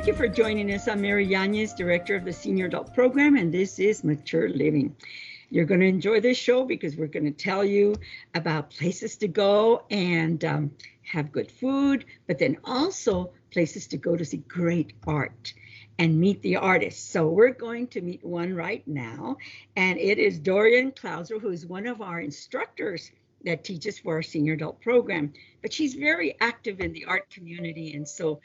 Thank you for joining us. I'm Mary Yanez, Director of the Senior Adult Program, and this is Mature Living. You're going to enjoy this show because we're going to tell you about places to go and have good food, but then also places to go to see great art and meet the artists. So we're going to meet one right now, and it is Dorian Clouser, who is one of our instructors that teaches for our senior adult program. But she's very active in the art community, and so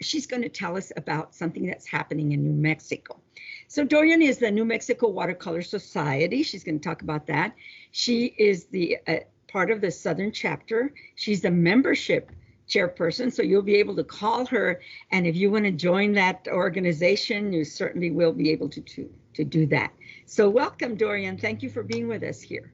she's going to tell us about something that's happening in New Mexico. So Dorian is the New Mexico Watercolor Society. She's going to talk about that. She is the part of the Southern chapter. She's the membership chairperson, so you'll be able to call her, and if you want to join that organization, you certainly will be able to do that. So welcome, Dorian. Thank you for being with us here.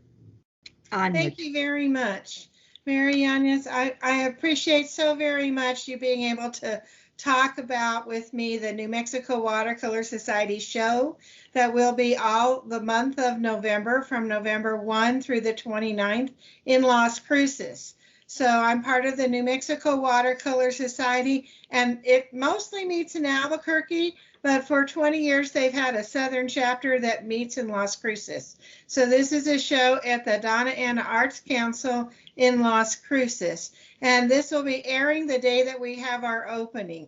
Thank you very much, Mary Yanez. I appreciate so very much you being able to talk about with me the New Mexico Watercolor Society show that will be all the month of November, from November 1 through the 29th in Las Cruces. So I'm part of the New Mexico Watercolor Society, and it mostly meets in Albuquerque, but for 20 years they've had a Southern chapter that meets in Las Cruces. So this is a show at the Donna Ana Arts Council in Las Cruces, and this will be airing the day that we have our opening.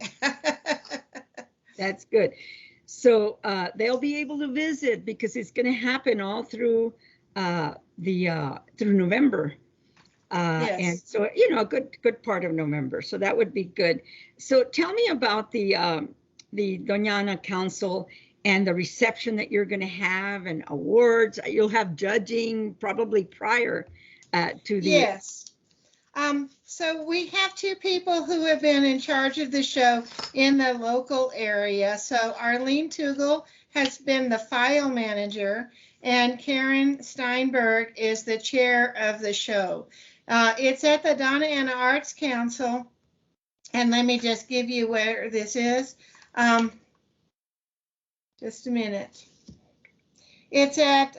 That's good. So they'll be able to visit because it's going to happen all through through November. Yes. And so, you know, a good part of November. So that would be good. So tell me about the Doña Ana Council and the reception that you're going to have and awards. You'll have judging probably prior to the... Yes. So we have two people who have been in charge of the show in the local area. So Arlene Tugel has been the file manager, and Karen Steinberg is the chair of the show. It's at the Donna Ana Arts Council, and let me just give you where this is. Just a minute. It's at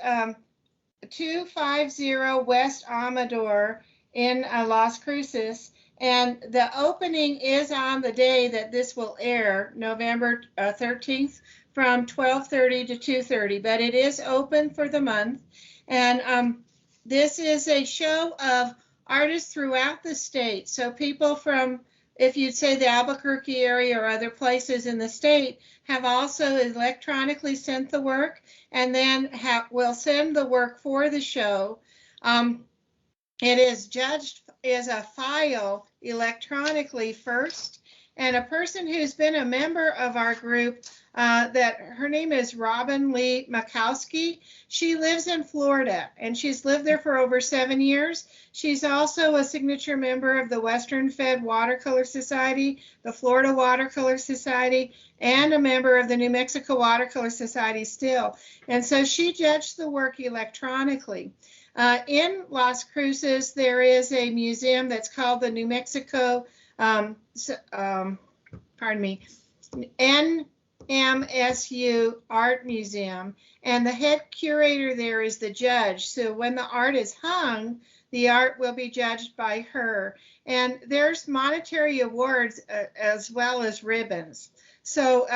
250 West Amador in Las Cruces, and the opening is on the day that this will air, November 13th, from 12:30 to 2:30, but it is open for the month. And this is a show of artists throughout the state. So people from, if you'd say the Albuquerque area or other places in the state, have also electronically sent the work, and then will send the work for the show. It is judged as a file electronically first, and a person who's been a member of our group, that her name is Robin Lee Makowski. She lives in Florida, and she's lived there for over 7 years. She's also a signature member of the Western Fed Watercolor Society, the Florida Watercolor Society, and a member of the New Mexico Watercolor Society still. And so she judged the work electronically. In Las Cruces, there is a museum that's called the New Mexico, NMSU Art Museum, and the head curator there is the judge. So when the art is hung, the art will be judged by her. And there's monetary awards as well as ribbons. So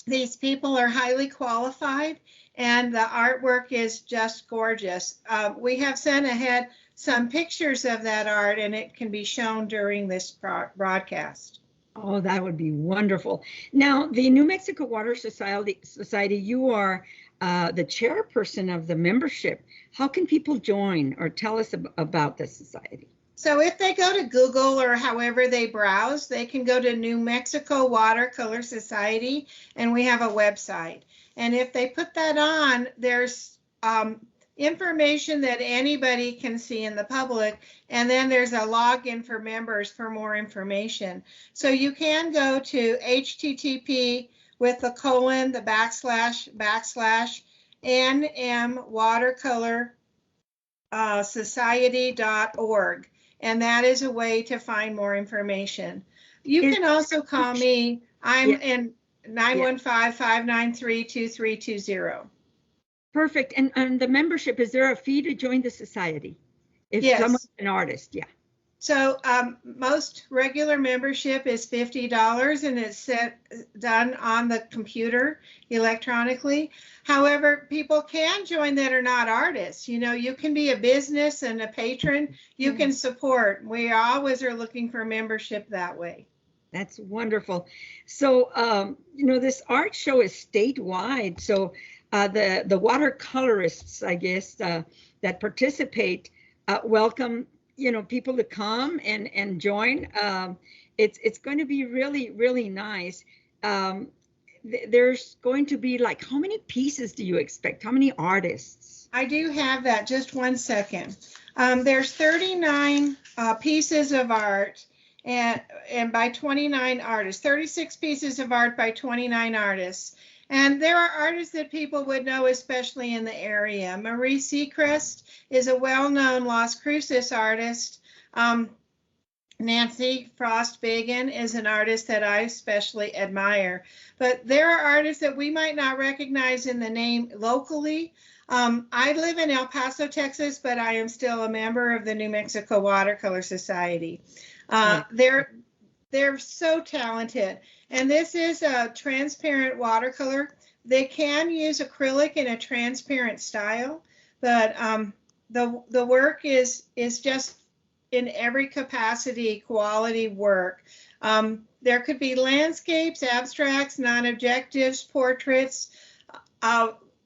these people are highly qualified, and the artwork is just gorgeous. We have sent ahead some pictures of that art, and it can be shown during this broadcast. Oh, that would be wonderful. Now, the New Mexico Water Society, you are the chairperson of the membership. How can people join, or tell us about the society? So if they go to Google or however they browse, they can go to New Mexico Watercolor Society, and we have a website. And if they put that on, there's information that anybody can see in the public, and then there's a login for members for more information. So you can go to http://nmwatercolorsociety.org, and that is a way to find more information. You can also call me. I'm in 915-593-2320. Perfect. And the membership, is there a fee to join the society? If Yes. someone's an artist, yeah. So most regular membership is $50 and it's done on the computer electronically. However, people can join that are not artists. You know, you can be a business and a patron. You can support. We always are looking for membership that way. That's wonderful. So, you know, this art show is statewide. So the watercolorists, I guess, that participate welcome, you know, people to come and join. It's going to be really, really nice. There's going to be like, how many pieces do you expect? How many artists? I do have that. Just one second. There's 39 pieces of art and by 29 artists, 36 pieces of art by 29 artists. And there are artists that people would know, especially in the area. Marie Seacrest is a well-known Las Cruces artist. Nancy Frost-Bagan is an artist that I especially admire. But there are artists that we might not recognize in the name locally. I live in El Paso, Texas, but I am still a member of the New Mexico Watercolor Society. They're so talented. And this is a transparent watercolor. They can use acrylic in a transparent style, but the work is just in every capacity, quality work. There could be landscapes, abstracts, non-objectives, portraits,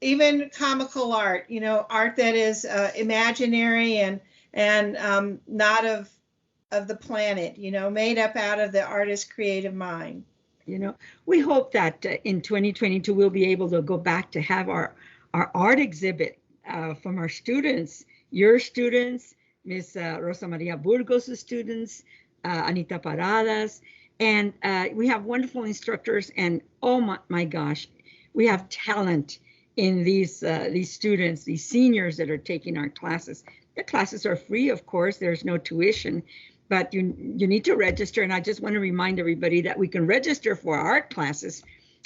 even comical art, you know, art that is imaginary and not of the planet, you know, made up out of the artist's creative mind. You know, we hope that in 2022 we'll be able to go back to have our art exhibit from our students, your students, Miss Rosa Maria Burgos' students, Anita Paradas, and we have wonderful instructors. And oh my gosh, we have talent in these students, these seniors that are taking our classes. The classes are free, of course. There's no tuition. But you need to register, and I just want to remind everybody that we can register for art classes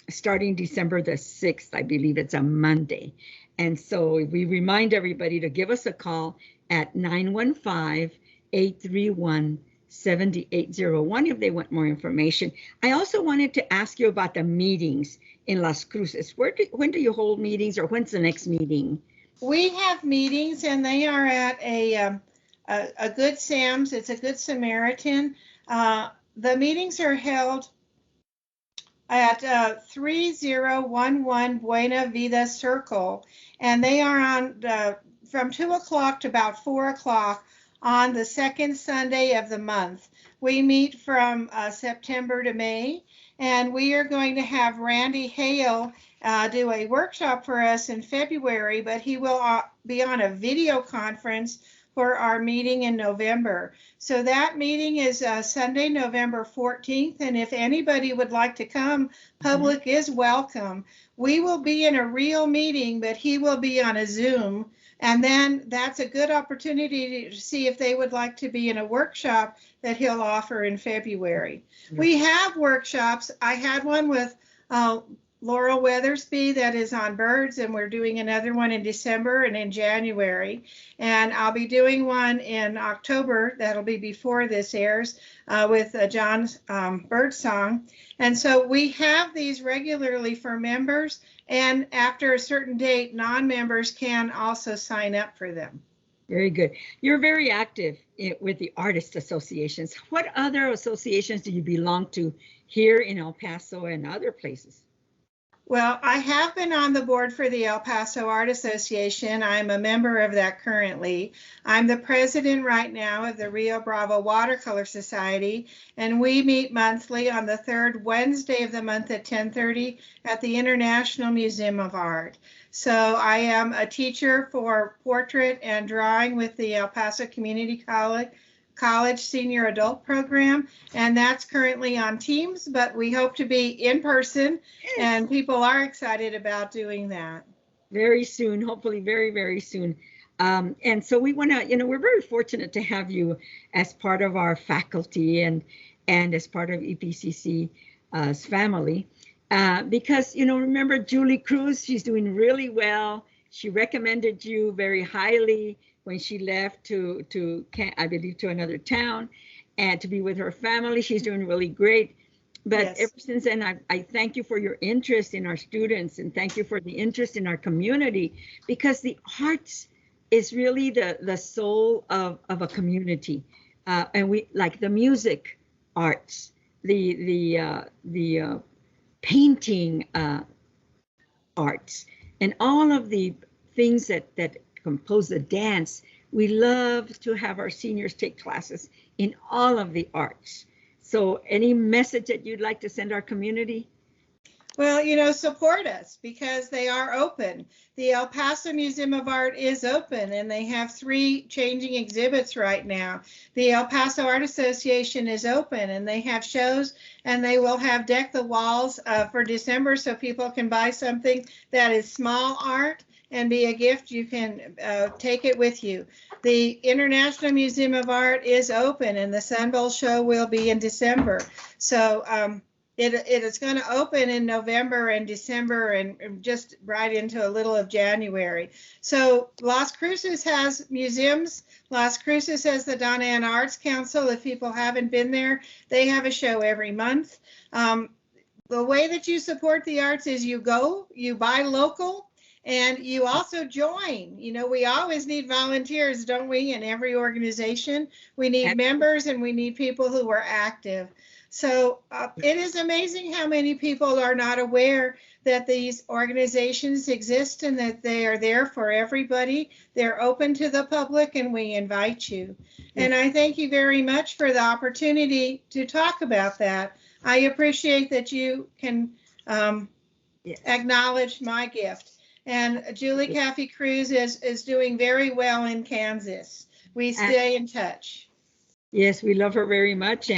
starting December the 6th. I believe it's a Monday. And so we remind everybody to give us a call at 915-831-7801 if they want more information. I also wanted to ask you about the meetings in Las Cruces. When do you hold meetings, or when's the next meeting? We have meetings, and they are at a Good Sam's. It's a Good Samaritan. The meetings are held at 3011 Buena Vida Circle, and they are on from 2 o'clock to about 4 o'clock on the second Sunday of the month. We meet from September to May, and we are going to have Randy Hale do a workshop for us in February, but he will be on a video conference for our meeting in November. So that meeting is Sunday, November 14th. And if anybody would like to come, public is welcome. We will be in a real meeting, but he will be on a Zoom. And then that's a good opportunity to see if they would like to be in a workshop that he'll offer in February. We have workshops. I had one with Laurel Weathersby that is on birds, and we're doing another one in December and in January. And I'll be doing one in October, that'll be before this airs, with John's Birdsong. And so we have these regularly for members, and after a certain date, non-members can also sign up for them. Very good. You're very active with the artist associations. What other associations do you belong to here in El Paso and other places? Well, I have been on the board for the El Paso Art Association. I'm a member of that currently. I'm the president right now of the Rio Bravo Watercolor Society, and we meet monthly on the third Wednesday of the month at 10:30 at the International Museum of Art. So I am a teacher for portrait and drawing with the El Paso Community College Senior Adult Program, and that's currently on Teams, but we hope to be in person, and people are excited about doing that. Very soon, hopefully very, very soon. And so we want to, we're very fortunate to have you as part of our faculty and as part of EPCC's family, because, remember Julie Cruz, she's doing really well. She recommended you very highly when she left I believe to another town and to be with her family. She's doing really great. But Yes. ever since then, I thank you for your interest in our students, and thank you for the interest in our community, because the arts is really the soul of a community. And we like the music arts, the painting arts, and all of the things that compose the dance. We love to have our seniors take classes in all of the arts. So any message that you'd like to send our community? Well, support us because they are open. The El Paso Museum of Art is open, and they have 3 changing exhibits right now. The El Paso Art Association is open, and they have shows, and they will have Deck the Walls for December, so people can buy something that is small art and be a gift. You can take it with you. The International Museum of Art is open, and the Sun Bowl show will be in December. So it is going to open in November and December and just right into a little of January. So Las Cruces has museums. Las Cruces has the Donna Ann Arts Council. If people haven't been there, they have a show every month. The way that you support the arts is you buy local, and you also join. We always need volunteers, don't we, in every organization? We need members, and we need people who are active. So it is amazing how many people are not aware that these organizations exist and that they are there for everybody. They're open to the public, and we invite you. And I thank you very much for the opportunity to talk about that. I appreciate that you can acknowledge my gift. And Julie Caffey Cruz is doing very well in Kansas. We stay in touch. Yes, we love her very much.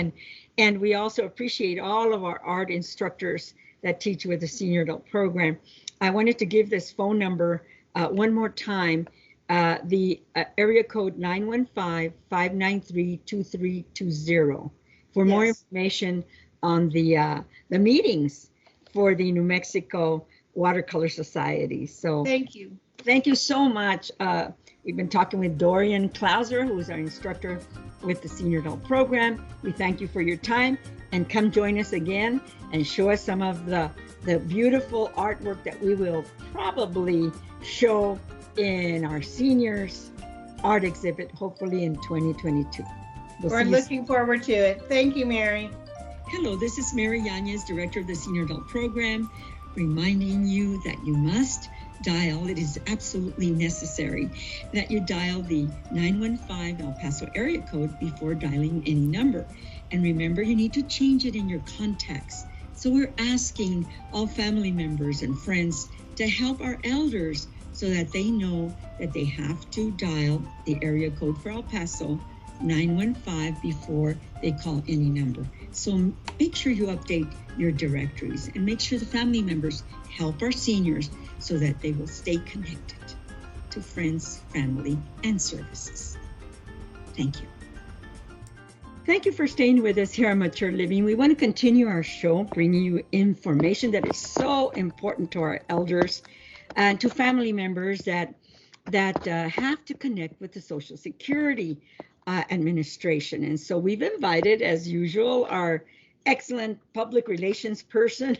And we also appreciate all of our art instructors that teach with the senior adult program. I wanted to give this phone number one more time, the area code 915-593-2320 for more information on the meetings for the New Mexico Watercolor Society. So thank you. Thank you so much. We've been talking with Dorian Clouser, who is our instructor with the Senior Adult Program. We thank you for your time, and come join us again and show us some of the beautiful artwork that we will probably show in our seniors art exhibit, hopefully in 2022. We're looking forward to it. Thank you, Mary. Hello, this is Mary Yanez, Director of the Senior Adult Program, reminding you that you must dial, it is absolutely necessary that you dial the 915 El Paso area code before dialing any number. And remember, you need to change it in your contacts. So we're asking all family members and friends to help our elders so that they know that they have to dial the area code for El Paso 915 before they call any number. So make sure you update your directories and make sure the family members help our seniors so that they will stay connected to friends, family, and services. Thank you. Thank you for staying with us here on Mature Living. We want to continue our show, bringing you information that is so important to our elders and to family members that have to connect with the Social Security Administration. And so we've invited, as usual, our excellent public relations person,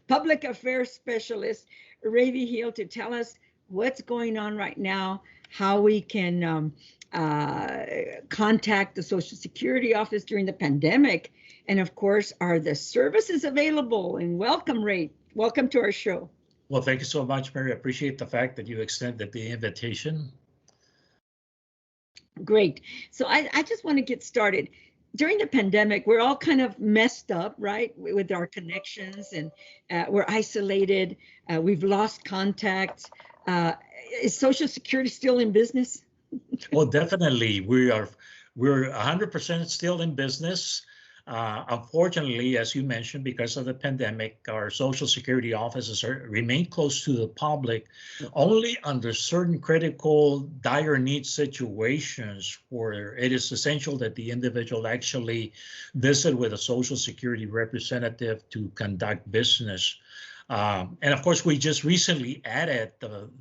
public affairs specialist, Ray Vigil, to tell us what's going on right now, how we can contact the Social Security office during the pandemic, and of course, are the services available? And welcome, Ray. Welcome to our show. Well, thank you so much, Mary. I appreciate the fact that you extended the invitation. Great. So I just want to get started. During the pandemic, we're all kind of messed up, right, with our connections, and we're isolated. We've lost contact. Is Social Security still in business? Well, definitely. We're 100% still in business. Unfortunately, as you mentioned, because of the pandemic, our Social Security offices remain closed to the public only under certain critical, dire needs situations where it is essential that the individual actually visit with a Social Security representative to conduct business. And of course, we just recently added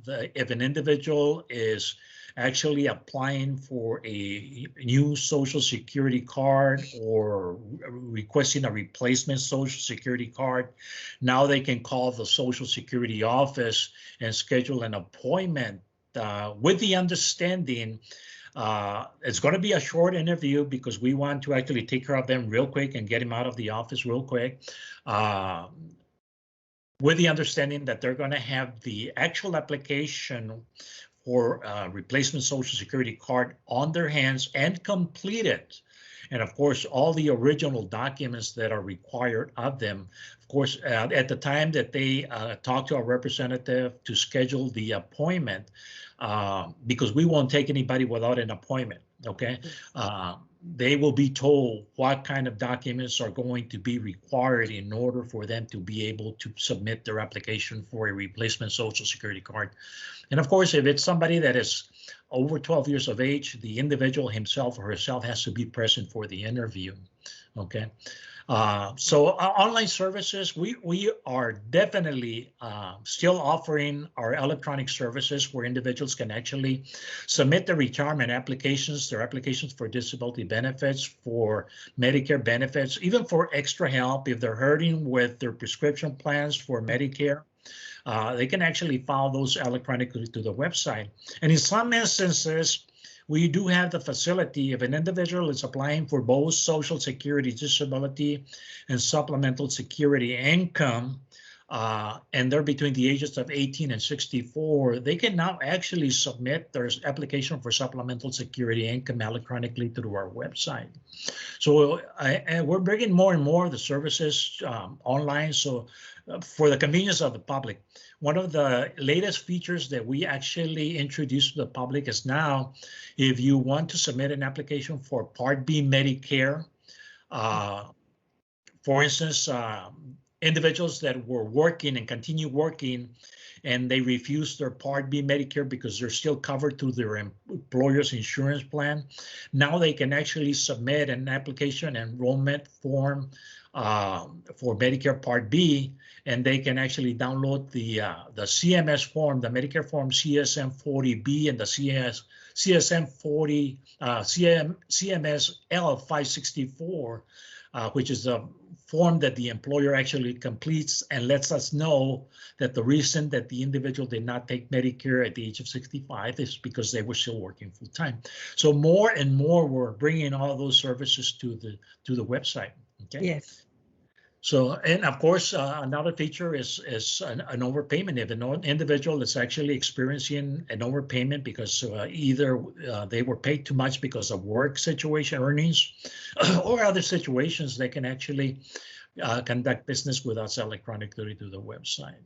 if an individual is actually applying for a new Social Security card or requesting a replacement Social Security card, now they can call the Social Security office and schedule an appointment with the understanding it's going to be a short interview because we want to actually take care of them real quick and get them out of the office real quick. With the understanding that they're going to have the actual application for replacement Social Security card on their hands and complete it. And of course, all the original documents that are required of them. Of course, at the time that they talk to our representative to schedule the appointment, because we won't take anybody without an appointment, okay? They will be told what kind of documents are going to be required in order for them to be able to submit their application for a replacement Social Security card. And of course, if it's somebody that is over 12 years of age, the individual himself or herself has to be present for the interview, okay? So online services, we are definitely still offering our electronic services where individuals can actually submit their retirement applications, their applications for disability benefits, for Medicare benefits, even for extra help if they're hurting with their prescription plans for Medicare. They can actually file those electronically to the website. And in some instances, we do have the facility if an individual is applying for both Social Security disability and supplemental security income, and they're between the ages of 18 and 64, they can now actually submit their application for supplemental security income electronically through our website. So we're bringing more and more of the services online. So for the convenience of the public, one of the latest features that we actually introduced to the public is now, if you want to submit an application for Part B Medicare, for instance, individuals that were working and continue working and they refuse their Part B Medicare because they're still covered through their employer's insurance plan, now they can actually submit an application enrollment form for Medicare Part B, and they can actually download the CMS form, the Medicare form CSM40B and the CMS L564, which is a form that the employer actually completes and lets us know that the reason that the individual did not take Medicare at the age of 65 is because they were still working full time. So more and more we're bringing all those services to the website. Okay. Yes. So, and of course, another feature is an overpayment. If an individual is actually experiencing an overpayment because either they were paid too much because of work situation, earnings, or other situations, they can actually conduct business with us electronically through the website.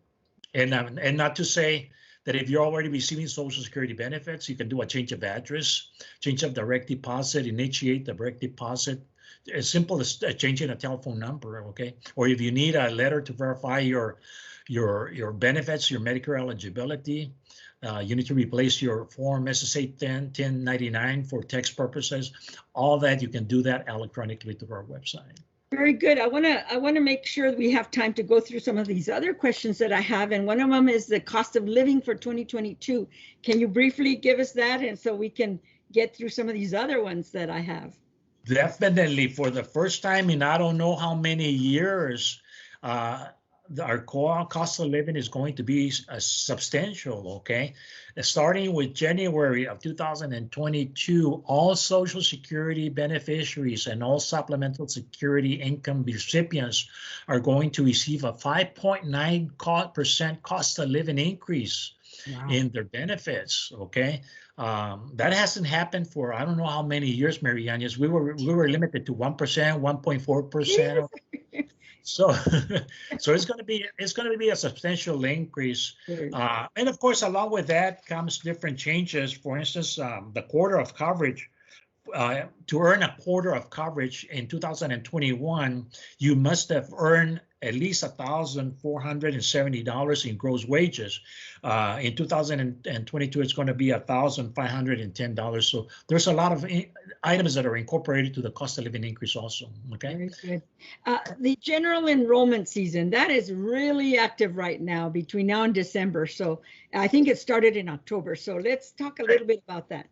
And not to say that if you're already receiving Social Security benefits, you can do a change of address, change of direct deposit, initiate direct deposit, as simple as changing a telephone number, okay? Or if you need a letter to verify your benefits, your Medicare eligibility, you need to replace your form SSA 1099 for text purposes. All that, you can do that electronically through our website. Very good. I want to make sure that we have time to go through some of these other questions that I have, and one of them is the cost of living for 2022. Can you briefly give us that, and so we can get through some of these other ones that I have? Definitely, for the first time in I don't know how many years, our cost of living is going to be substantial, okay? Starting with January of 2022, all Social Security beneficiaries and all supplemental security income recipients are going to receive a 5.9% cost of living increase. Wow. In their benefits, okay? That hasn't happened for I don't know how many years, Mary Yanez. We were limited to 1%, 1.4%. So it's going to be a substantial increase, and of course, along with that comes different changes. For instance, the quarter of coverage. To earn a quarter of coverage in 2021, you must have earned at least $1,470 in gross wages. In 2022, it's going to be $1,510. So there's a lot of items that are incorporated to the cost of living increase also. Okay. Very good. The general enrollment season, that is really active right now between now and December. So I think it started in October. So let's talk a little bit about that.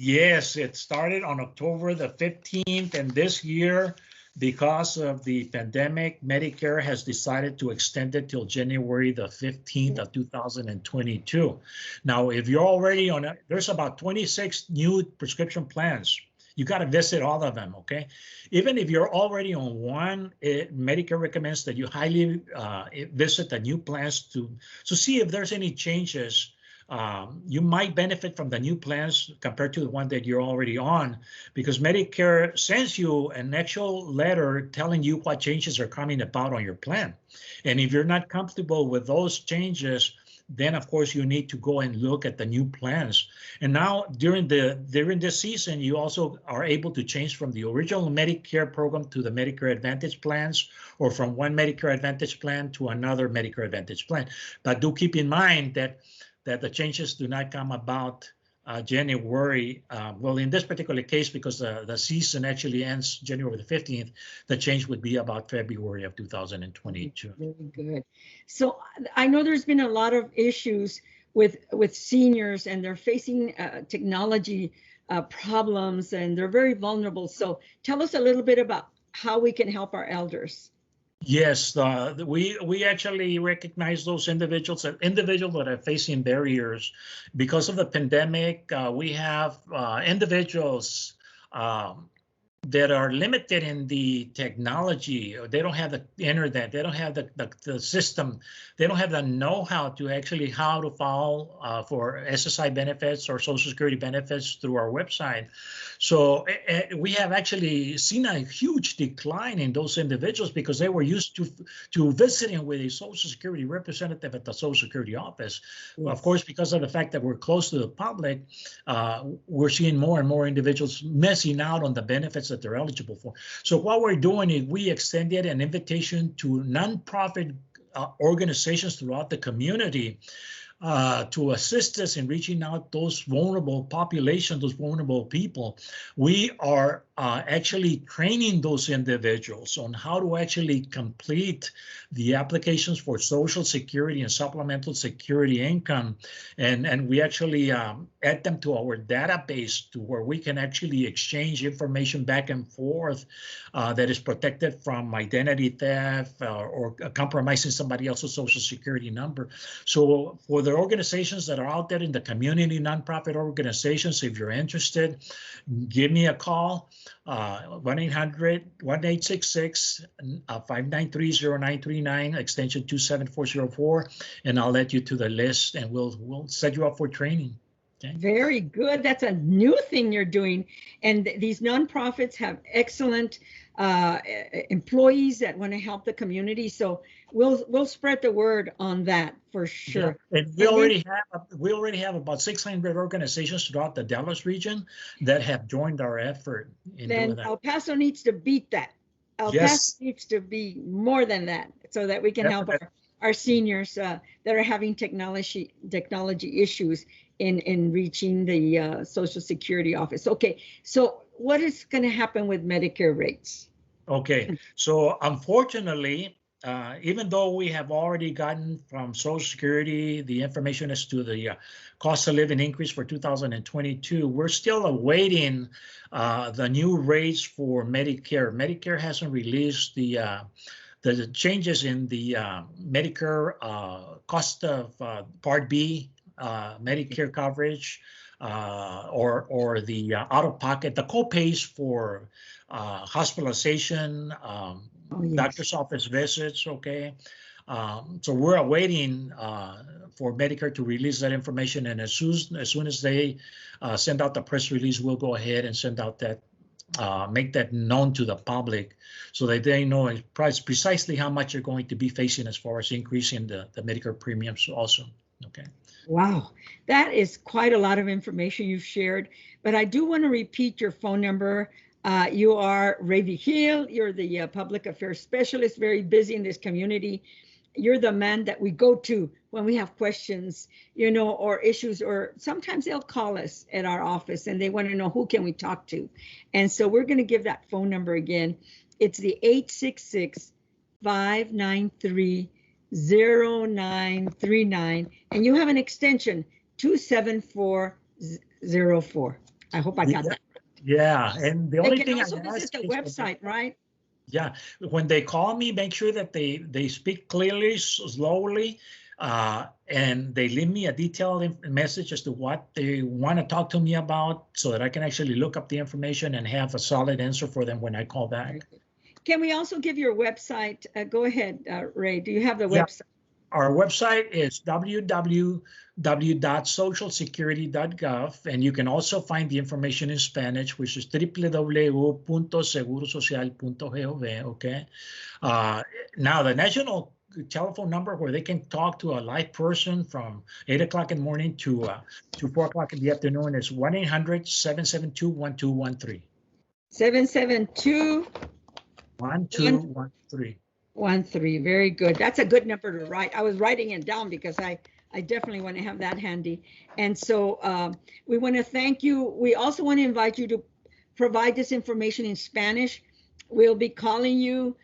Yes, it started on October the 15th, and this year, because of the pandemic, Medicare has decided to extend it till January the 15th of 2022. Now, if you're already on there's about 26 new prescription plans. You got to visit all of them, okay? Even if you're already on one, Medicare recommends that you highly visit the new plans to see if there's any changes. You might benefit from the new plans compared to the one that you're already on, because Medicare sends you an actual letter telling you what changes are coming about on your plan. And if you're not comfortable with those changes, then of course you need to go and look at the new plans. And now during this season, you also are able to change from the original Medicare program to the Medicare Advantage plans, or from one Medicare Advantage plan to another Medicare Advantage plan. But do keep in mind that the changes do not come about January. Well, in this particular case, because the season actually ends January the 15th, the change would be about February of 2022. Very good. So I know there's been a lot of issues with seniors, and they're facing technology problems, and they're very vulnerable. So tell us a little bit about how we can help our elders. Yes, we actually recognize those individuals that are facing barriers because of the pandemic. We have individuals that are limited in the technology. They don't have the internet. They don't have the system. They don't have the know-how to actually how to file for SSI benefits or Social Security benefits through our website. So we have actually seen a huge decline in those individuals because they were used to visiting with a Social Security representative at the Social Security office. Yes. Of course, because of the fact that we're close to the public, we're seeing more and more individuals missing out on the benefits that they're eligible for. So what we're doing is we extended an invitation to nonprofit organizations throughout the community to assist us in reaching out those vulnerable populations, those vulnerable people. We are actually training those individuals on how to actually complete the applications for Social Security and Supplemental Security income. And we actually add them to our database to where we can actually exchange information back and forth that is protected from identity theft or compromising somebody else's Social Security number. So for the organizations that are out there in the community, nonprofit organizations, if you're interested, give me a call. 1-800-1866-593-0939, extension 27404, and I'll let you to the list, and we'll set you up for training. Okay. Very good. That's a new thing you're doing, and these nonprofits have excellent employees that want to help the community. So we'll spread the word on that for sure. Yeah. And we already have about 600 organizations throughout the Dallas region that have joined our effort in doing that. El Paso needs to beat that. El Paso needs to be more than that, so that we can help our seniors that are having technology issues in reaching the Social Security office. Okay, so what is going to happen with Medicare rates? Okay, so unfortunately, even though we have already gotten from Social Security the information as to the cost of living increase for 2022, we're still awaiting the new rates for Medicare. Medicare hasn't released the changes in the Medicare cost of Part B Medicare coverage or the out-of-pocket, the co-pays for hospitalization, doctor's office visits, okay? So we're awaiting for Medicare to release that information, and as soon as they send out the press release, we'll go ahead and send out that, make that known to the public so that they know precisely how much you're going to be facing as far as increasing the Medicare premiums also, okay? Wow, that is quite a lot of information you've shared, but I do want to repeat your phone number You are Ray Vigil. You're the public affairs specialist, very busy in this community. You're the man that we go to when we have questions, you know, or issues, or sometimes they'll call us at our office and they want to know who can we talk to. And so we're going to give that phone number again. It's the 866-593-0939. And you have an extension 27404. I hope I got that. Yeah, and the only thing I also visit the website, right? Yeah, when they call me, make sure that they speak clearly, slowly, and they leave me a detailed message as to what they want to talk to me about, so that I can actually look up the information and have a solid answer for them when I call back. Can we also give your website? Go ahead, Ray. Do you have the website? Our website is www.socialsecurity.gov, and you can also find the information in Spanish, which is www.segurosocial.gov. Okay. Now, the national telephone number where they can talk to a live person from 8 o'clock in the morning to 4 o'clock in the afternoon is 1-800-772-1213. 772-1213. 13. Very good. That's a good number to write. I was writing it down because I definitely want to have that handy. And so we want to thank you. We also want to invite you to provide this information in Spanish. We'll be calling you.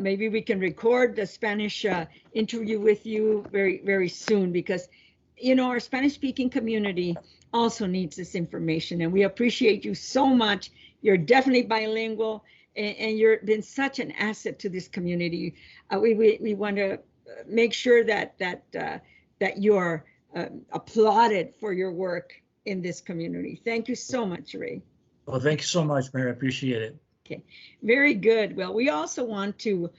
Maybe we can record the Spanish interview with you very, very soon, because, you know, our Spanish-speaking community also needs this information. And we appreciate you so much. You're definitely bilingual. And you've been such an asset to this community. We want to make sure that you're applauded for your work in this community. Thank you so much, Ray. Well, thank you so much, Mary. I appreciate it. Okay, very good. Well, we also want to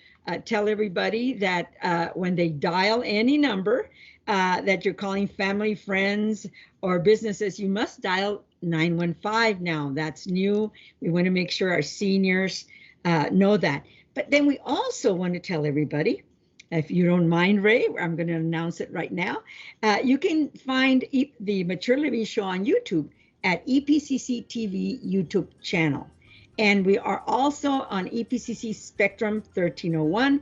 tell everybody that when they dial any number that you're calling family, friends, or businesses, you must dial 915 now. That's new. We want to make sure our seniors know that. But then we also want to tell everybody, if you don't mind, Ray, I'm going to announce it right now. You can find the Mature Living Show on YouTube at EPCC TV YouTube channel. And we are also on EPCC Spectrum 1301.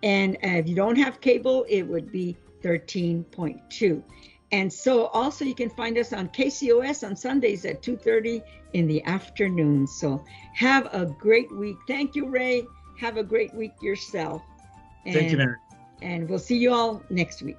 And if you don't have cable, it would be 13.2. And so also you can find us on KCOS on Sundays at 2:30 in the afternoon. So have a great week. Thank you, Ray. Have a great week yourself. Thank you, Mary. And we'll see you all next week.